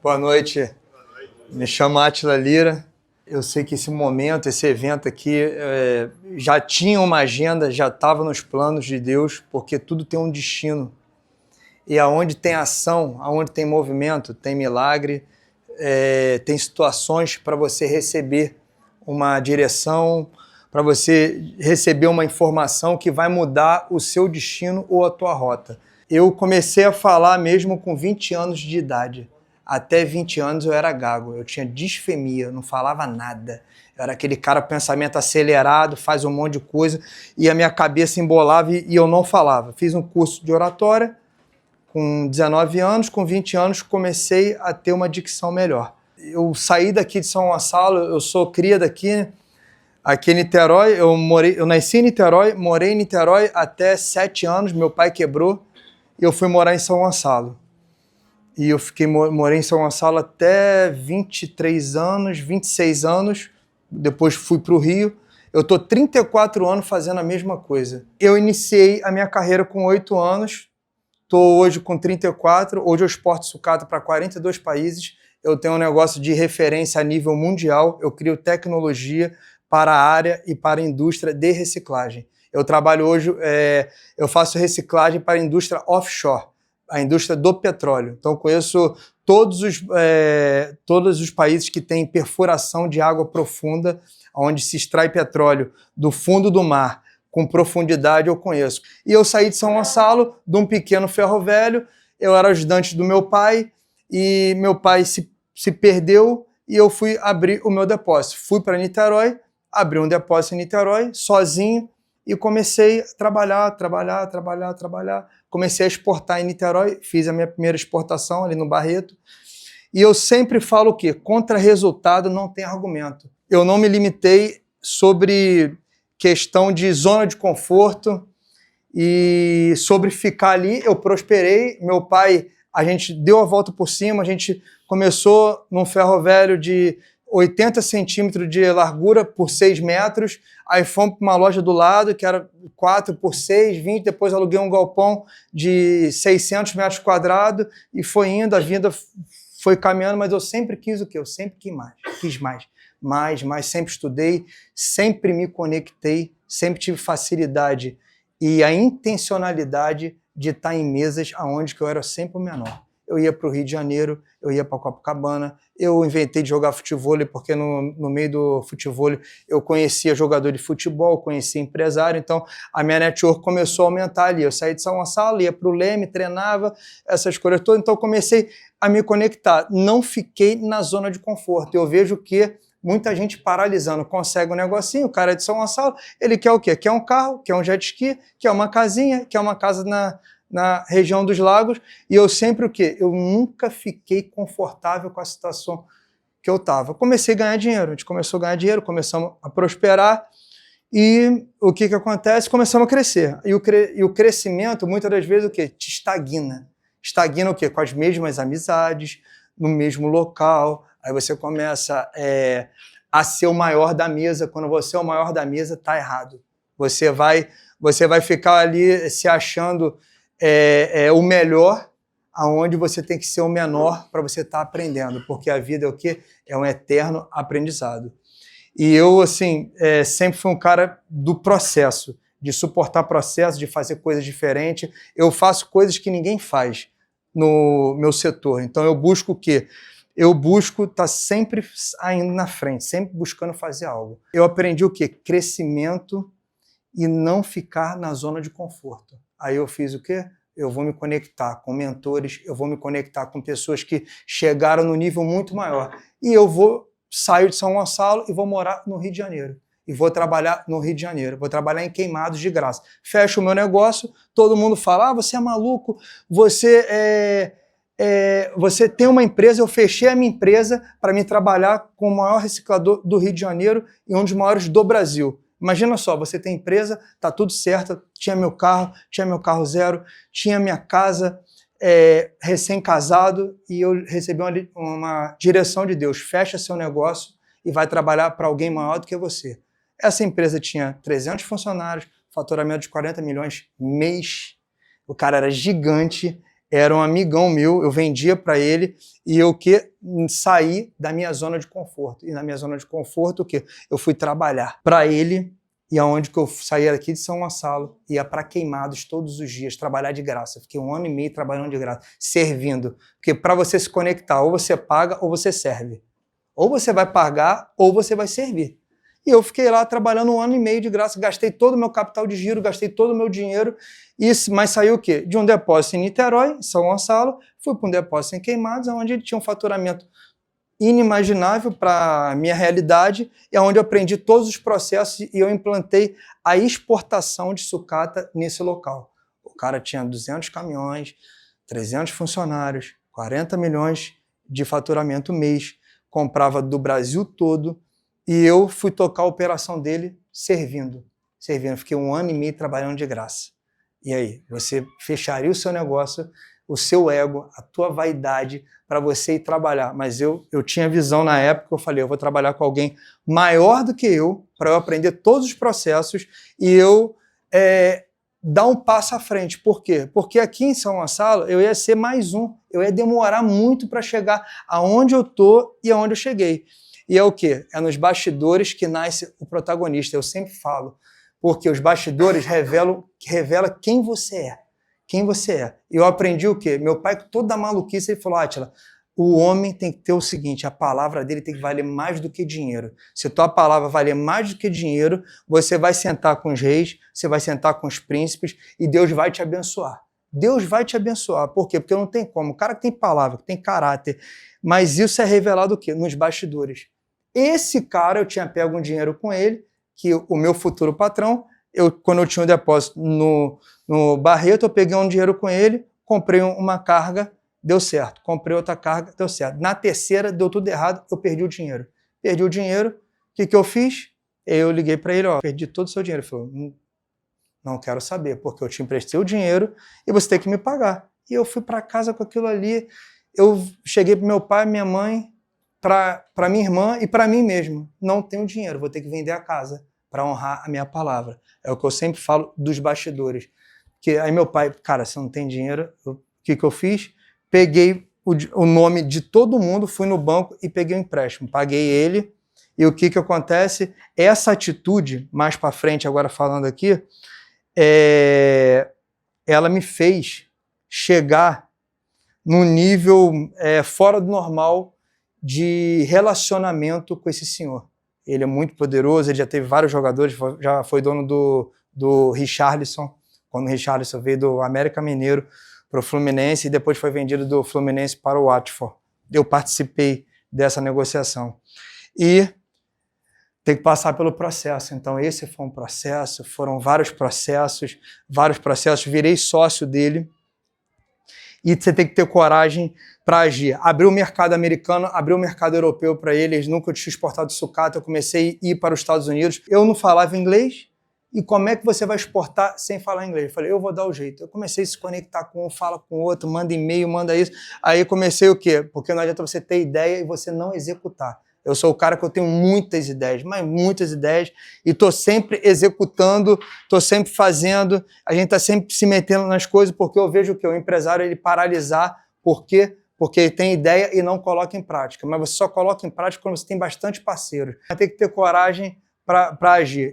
Boa noite, me chamo Átila Lira. Eu sei que esse momento, esse evento aqui, já tinha uma agenda, já estava nos planos de Deus, porque tudo tem um destino. E aonde tem ação, aonde tem movimento, tem milagre, tem situações para você receber uma direção, para você receber uma informação que vai mudar o seu destino ou a tua rota. Eu comecei a falar mesmo com 20 anos de idade. Até 20 anos eu era gago, eu tinha disfemia, não falava nada. Eu era aquele cara, pensamento acelerado, faz um monte de coisa, e a minha cabeça embolava e eu não falava. Fiz um curso de oratória com 19 anos, com 20 anos comecei a ter uma dicção melhor. Eu saí daqui de São Gonçalo, eu sou cria daqui, aqui em Niterói, eu nasci em Niterói, morei em Niterói até 7 anos, meu pai quebrou, e eu fui morar em São Gonçalo. E eu morei em São Gonçalo até 23 anos, 26 anos, depois fui para o Rio. Eu estou 34 anos fazendo a mesma coisa. Eu iniciei a minha carreira com 8 anos, estou hoje com 34, hoje eu exporto sucata para 42 países, eu tenho um negócio de referência a nível mundial, eu crio tecnologia para a área e para a indústria de reciclagem. Eu trabalho hoje, eu faço reciclagem para a indústria offshore, a indústria do petróleo. Então, conheço todos os países que têm perfuração de água profunda, onde se extrai petróleo do fundo do mar, com profundidade eu conheço. E eu saí de São Gonçalo, de um pequeno ferro velho, eu era ajudante do meu pai, e meu pai se perdeu, e eu fui abrir o meu depósito. Fui para Niterói, abri um depósito em Niterói, sozinho, e comecei a trabalhar. Comecei a exportar em Niterói, fiz a minha primeira exportação ali no Barreto. E eu sempre falo o quê? Contra resultado não tem argumento. Eu não me limitei sobre questão de zona de conforto e sobre ficar ali, eu prosperei. Meu pai, a gente deu a volta por cima, a gente começou num ferro velho de 80 centímetros de largura por 6 metros, aí fomos para uma loja do lado, que era 4 por 6, 20, depois aluguei um galpão de 600 metros quadrados, e foi indo, a vida foi caminhando, mas eu sempre quis o quê? Eu sempre quis mais, sempre estudei, sempre me conectei, sempre tive facilidade e a intencionalidade de estar em mesas onde eu era sempre o menor. Eu ia para o Rio de Janeiro, eu ia para Copacabana, eu inventei de jogar futevôlei, porque no meio do futevôlei eu conhecia jogador de futebol, conhecia empresário, então a minha network começou a aumentar ali. Eu saí de São Gonçalo, ia para o Leme, treinava, essas coisas todas, então eu comecei a me conectar. Não fiquei na zona de conforto. Eu vejo que muita gente paralisando, consegue um negocinho, o cara é de São Gonçalo, ele quer o quê? Quer um carro, quer um jet ski, quer uma casinha, quer uma casa na região dos lagos, e eu sempre o quê? Eu nunca fiquei confortável com a situação que eu estava. Comecei a ganhar dinheiro, a gente começou a ganhar dinheiro, começamos a prosperar, e o que acontece? Começamos a crescer. E o crescimento, muitas das vezes, o quê? Te estagna. Estagna o quê? Com as mesmas amizades, no mesmo local, aí você começa a ser o maior da mesa. Quando você é o maior da mesa, está errado. Você vai ficar ali se achando o melhor, aonde você tem que ser o menor para você estar aprendendo, porque a vida é o quê? É um eterno aprendizado. E eu, assim, sempre fui um cara do processo, de suportar processo, de fazer coisas diferentes. Eu faço coisas que ninguém faz no meu setor. Então eu busco o quê? Eu busco estar sempre indo na frente, sempre buscando fazer algo. Eu aprendi o quê? Crescimento e não ficar na zona de conforto. Aí eu fiz o quê? Eu vou me conectar com mentores, eu vou me conectar com pessoas que chegaram no nível muito maior. E eu vou sair de São Gonçalo e vou morar no Rio de Janeiro. E vou trabalhar no Rio de Janeiro, vou trabalhar em Queimados de graça. Fecho o meu negócio, todo mundo fala, você é maluco, você tem uma empresa. Eu fechei a minha empresa para me trabalhar com o maior reciclador do Rio de Janeiro e um dos maiores do Brasil. Imagina só, você tem empresa, tá tudo certo, tinha meu carro zero, tinha minha casa, recém-casado, e eu recebi uma direção de Deus: fecha seu negócio e vai trabalhar para alguém maior do que você. Essa empresa tinha 300 funcionários, faturamento de 40 milhões mês, o cara era gigante, era um amigão meu, eu vendia para ele e eu saí da minha zona de conforto. E na minha zona de conforto, o quê? Eu fui trabalhar para ele, e aonde que eu saía aqui de São Gonçalo, ia para Queimados todos os dias, trabalhar de graça. Fiquei 1 ano e meio trabalhando de graça, servindo. Porque para você se conectar, ou você paga ou você serve. Ou você vai pagar ou você vai servir. E eu fiquei lá trabalhando 1 ano e meio de graça, gastei todo o meu capital de giro, gastei todo o meu dinheiro, mas saiu o quê? De um depósito em Niterói, em São Gonçalo, fui para um depósito em Queimados, onde ele tinha um faturamento inimaginável para a minha realidade, e onde eu aprendi todos os processos e eu implantei a exportação de sucata nesse local. O cara tinha 200 caminhões, 300 funcionários, 40 milhões de faturamento mês, comprava do Brasil todo, e eu fui tocar a operação dele servindo. Fiquei 1 ano e meio trabalhando de graça. E aí, você fecharia o seu negócio, o seu ego, a tua vaidade para você ir trabalhar. Mas eu tinha visão na época, eu falei, eu vou trabalhar com alguém maior do que eu, para eu aprender todos os processos e eu dar um passo à frente. Por quê? Porque aqui em São Gonçalo eu ia ser mais um, eu ia demorar muito para chegar aonde eu tô e aonde eu cheguei. E é o quê? É nos bastidores que nasce o protagonista, eu sempre falo. Porque os bastidores revelam quem você é. Quem você é. E eu aprendi o quê? Meu pai, com toda a maluquice, ele falou, Átila, o homem tem que ter o seguinte, a palavra dele tem que valer mais do que dinheiro. Se a tua palavra valer mais do que dinheiro, você vai sentar com os reis, você vai sentar com os príncipes e Deus vai te abençoar. Deus vai te abençoar. Por quê? Porque não tem como. O cara que tem palavra, que tem caráter, mas isso é revelado o quê? Nos bastidores. Esse cara, eu tinha pego um dinheiro com ele, que o meu futuro patrão, quando eu tinha um depósito no Barreto, eu peguei um dinheiro com ele, comprei uma carga, deu certo. Comprei outra carga, deu certo. Na terceira, deu tudo errado, eu perdi o dinheiro. Perdi o dinheiro, o que eu fiz? Eu liguei para ele, perdi todo o seu dinheiro. Ele falou, não quero saber, porque eu te emprestei o dinheiro e você tem que me pagar. E eu fui para casa com aquilo ali, eu cheguei para meu pai, minha mãe, para minha irmã e para mim mesmo. Não tenho dinheiro, vou ter que vender a casa para honrar a minha palavra. É o que eu sempre falo dos bastidores. Que aí meu pai, cara, você não tem dinheiro, o que eu fiz? Peguei o nome de todo mundo, fui no banco e peguei um empréstimo, paguei ele, e o que acontece? Essa atitude, mais para frente, agora falando aqui, ela me fez chegar num nível fora do normal de relacionamento com esse senhor. Ele é muito poderoso, ele já teve vários jogadores, já foi dono do Richarlison, quando o Richarlison veio do América Mineiro para o Fluminense e depois foi vendido do Fluminense para o Watford. Eu participei dessa negociação. E tem que passar pelo processo. Então esse foi um processo, foram vários processos, virei sócio dele. E você tem que ter coragem para agir. Abriu o mercado americano, abriu o mercado europeu para eles, nunca tinha exportado sucata, eu comecei a ir para os Estados Unidos. Eu não falava inglês, e como é que você vai exportar sem falar inglês? Eu falei, eu vou dar o jeito. Eu comecei a se conectar com um, fala com o outro, manda e-mail, manda isso. Aí comecei o quê? Porque não adianta você ter ideia e você não executar. Eu sou o cara que eu tenho muitas ideias, mas muitas ideias, e estou sempre executando, estou sempre fazendo, a gente está sempre se metendo nas coisas, porque eu vejo que o empresário ele paralisar, por quê? Porque ele tem ideia e não coloca em prática. Mas você só coloca em prática quando você tem bastante parceiros. Vai ter que ter coragem para agir.